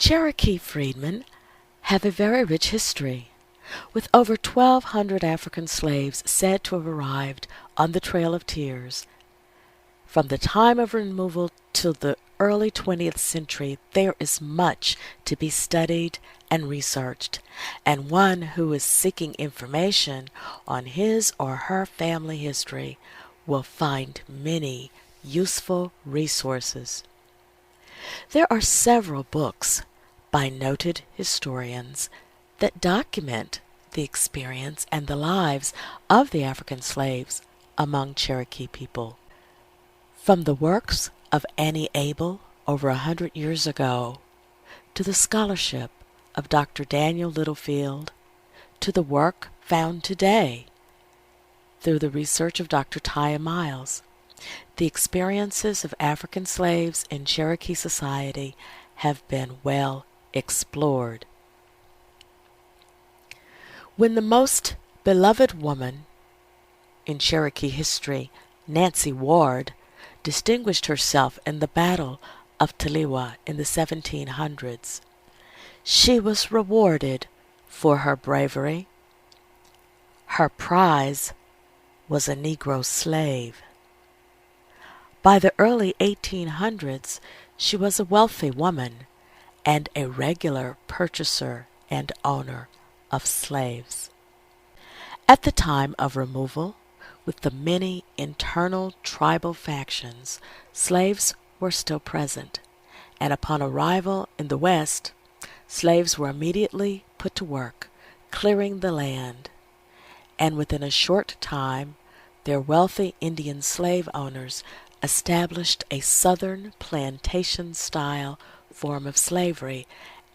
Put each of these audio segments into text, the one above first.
Cherokee freedmen have a very rich history, with over 1,200 African slaves said to have arrived on the Trail of Tears. From the time of removal till the early 20th century, there is much to be studied and researched, and one who is seeking information on his or her family history will find many useful resources. There are several books by noted historians that document the experience and the lives of the African slaves among Cherokee people. From the works of Annie Abel over 100 years ago, to the scholarship of Dr. Daniel Littlefield, to the work found today through the research of Dr. Taya Miles, the experiences of African slaves in Cherokee society have been well explored. When the most beloved woman in Cherokee history, Nancy Ward, distinguished herself in the Battle of Taliwa in the 1700s, she was rewarded for her bravery. Her prize was a Negro slave. By the early 1800s, she was a wealthy woman and a regular purchaser and owner of slaves. At the time of removal, with the many internal tribal factions, slaves were still present, and upon arrival in the West, slaves were immediately put to work, clearing the land, and within a short time, their wealthy Indian slave owners established a Southern plantation-style form of slavery,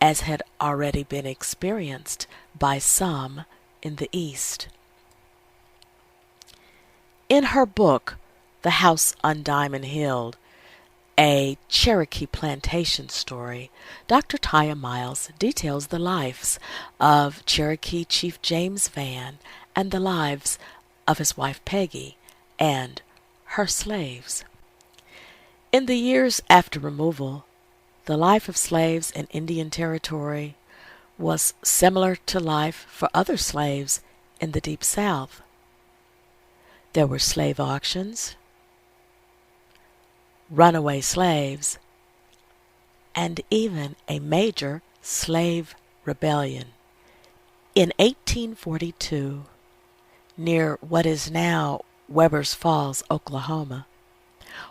as had already been experienced by some in the East. In her book, The House on Diamond Hill, a Cherokee plantation story, Dr. Taya Miles details the lives of Cherokee Chief James Vann and the lives of his wife Peggy and her slaves. In the years after removal, the life of slaves in Indian Territory was similar to life for other slaves in the Deep South. There were slave auctions, runaway slaves, and even a major slave rebellion. In 1842, near what is now Weber's Falls, Oklahoma,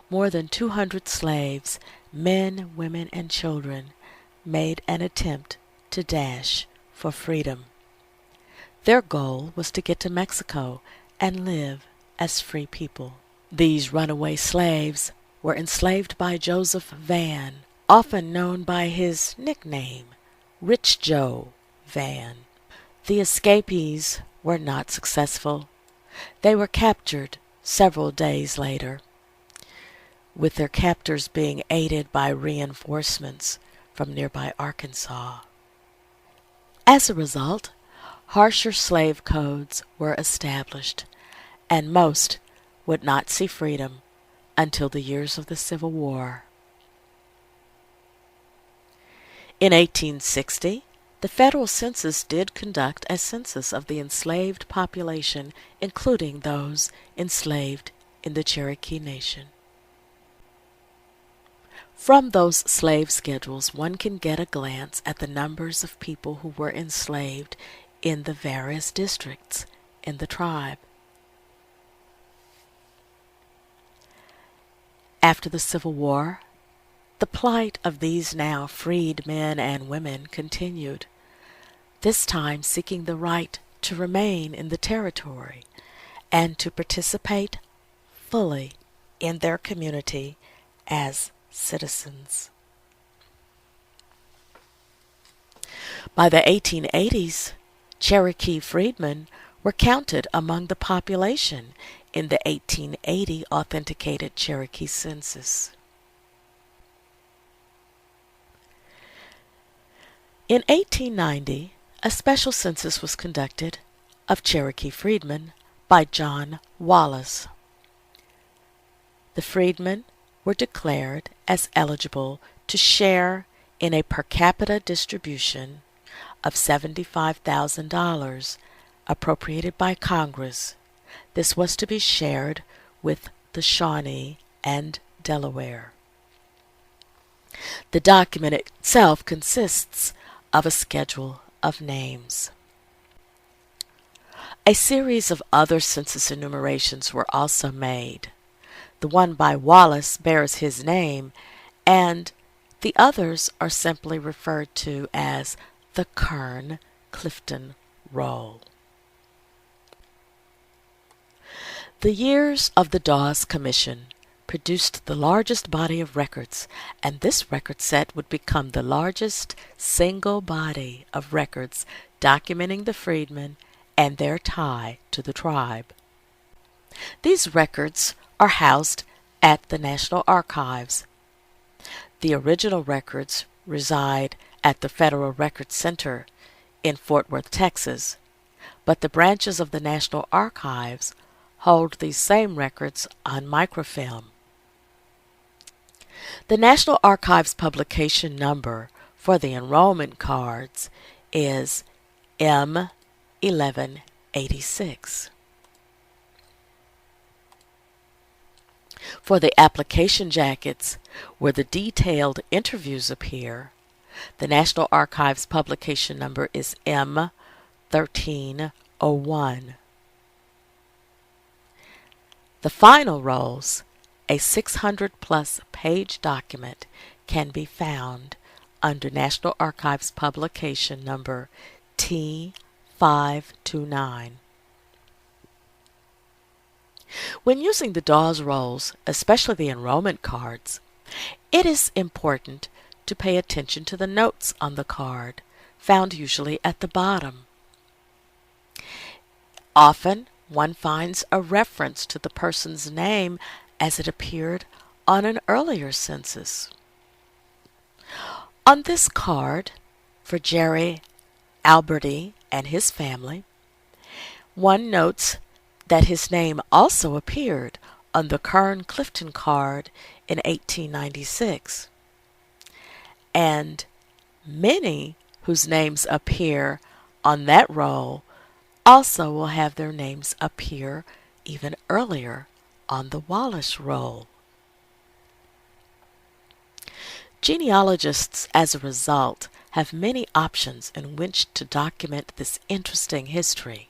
more than 200 slaves, men, women, and children, made an attempt to dash for freedom. Their goal was to get to Mexico and live as free people. These runaway slaves were enslaved by Joseph Vann, often known by his nickname, Rich Joe Vann. The escapees were not successful. They were captured several days later, with their captors being aided by reinforcements from nearby Arkansas. As a result, harsher slave codes were established, and most would not see freedom until the years of the Civil War. In 1860, the federal census did conduct a census of the enslaved population, including those enslaved in the Cherokee Nation. From those slave schedules, one can get a glance at the numbers of people who were enslaved in the various districts in the tribe. After the Civil War, the plight of these now freed men and women continued, this time seeking the right to remain in the territory and to participate fully in their community as citizens. By the 1880s, Cherokee freedmen were counted among the population in the 1880 authenticated Cherokee census. In 1890, a special census was conducted of Cherokee freedmen by John Wallace. The freedmen were declared as eligible to share in a per capita distribution of $75,000 appropriated by Congress. This was to be shared with the Shawnee and Delaware. The document itself consists of a schedule of names. A series of other census enumerations were also made. The one by Wallace bears his name, and the others are simply referred to as the Kern-Clifton Roll. The years of the Dawes Commission produced the largest body of records, and this record set would become the largest single body of records documenting the freedmen and their tie to the tribe. These records are housed at the National Archives. The original records reside at the Federal Records Center in Fort Worth, Texas, but the branches of the National Archives hold these same records on microfilm. The National Archives publication number for the enrollment cards is M1186. For the application jackets, where the detailed interviews appear, the National Archives publication number is M1301. The final rolls, a 600-plus page document, can be found under National Archives publication number T529. When using the Dawes Rolls, especially the enrollment cards, it is important to pay attention to the notes on the card, found usually at the bottom. Often, one finds a reference to the person's name as it appeared on an earlier census. On this card, for Jerry Alberti and his family, one notes that his name also appeared on the Kern-Clifton card in 1896, and many whose names appear on that roll also will have their names appear even earlier on the Wallace Roll. Genealogists, as a result, have many options in which to document this interesting history.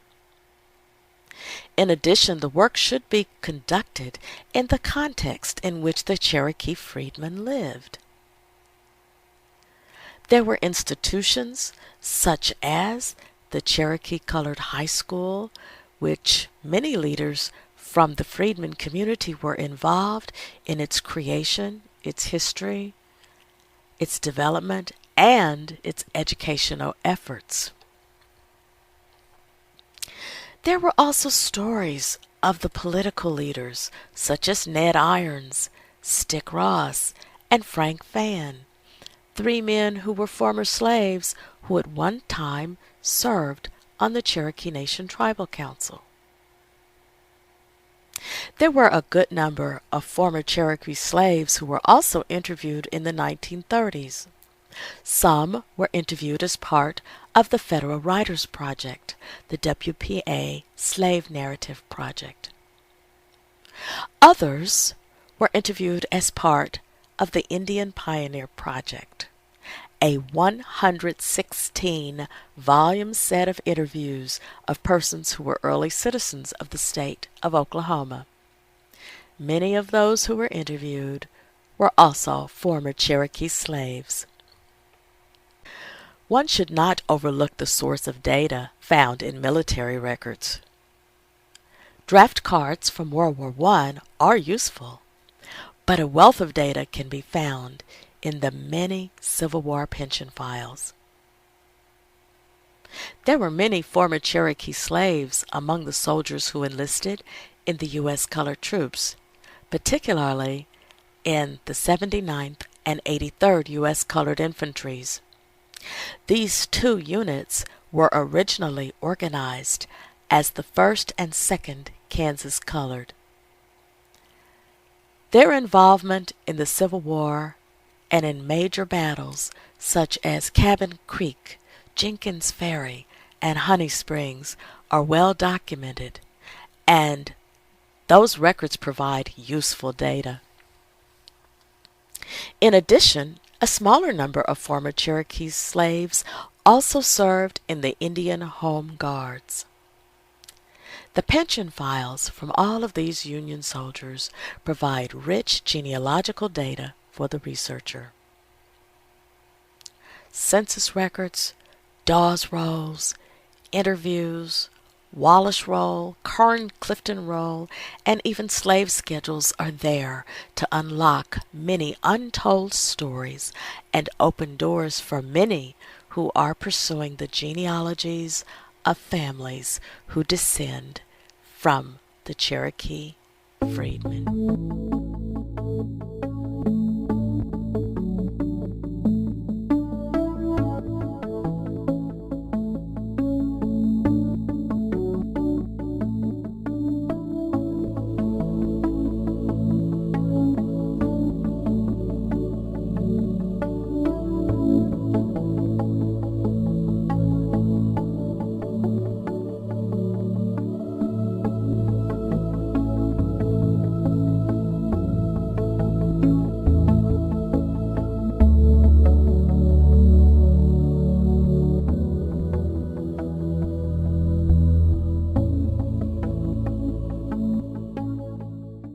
In addition, the work should be conducted in the context in which the Cherokee Freedmen lived. There were institutions such as the Cherokee Colored High School, which many leaders from the Freedmen community were involved in its creation, its history, its development, and its educational efforts. There were also stories of the political leaders such as Ned Irons, Stick Ross, and Frank Fann, 3 men who were former slaves who at one time served on the Cherokee Nation Tribal Council. There were a good number of former Cherokee slaves who were also interviewed in the 1930s. Some were interviewed as part of the Federal Writers Project, the WPA Slave Narrative Project. Others were interviewed as part of the Indian Pioneer Project, a 116-volume set of interviews of persons who were early citizens of the state of Oklahoma. Many of those who were interviewed were also former Cherokee slaves. One should not overlook the source of data found in military records. Draft cards from World War I are useful, but a wealth of data can be found in the many Civil War pension files. There were many former Cherokee slaves among the soldiers who enlisted in the U.S. colored troops, particularly in the 79th and 83rd U.S. Colored Infantries. These two units were originally organized as the 1st and 2nd Kansas Colored. Their involvement in the Civil War and in major battles such as Cabin Creek, Jenkins Ferry, and Honey Springs are well documented, and those records provide useful data. In addition, a smaller number of former Cherokee slaves also served in the Indian Home Guards. The pension files from all of these Union soldiers provide rich genealogical data for the researcher. Census records, Dawes Rolls, interviews, Wallace Roll, Kern-Clifton Roll, and even slave schedules are there to unlock many untold stories and open doors for many who are pursuing the genealogies of families who descend from the Cherokee Freedmen.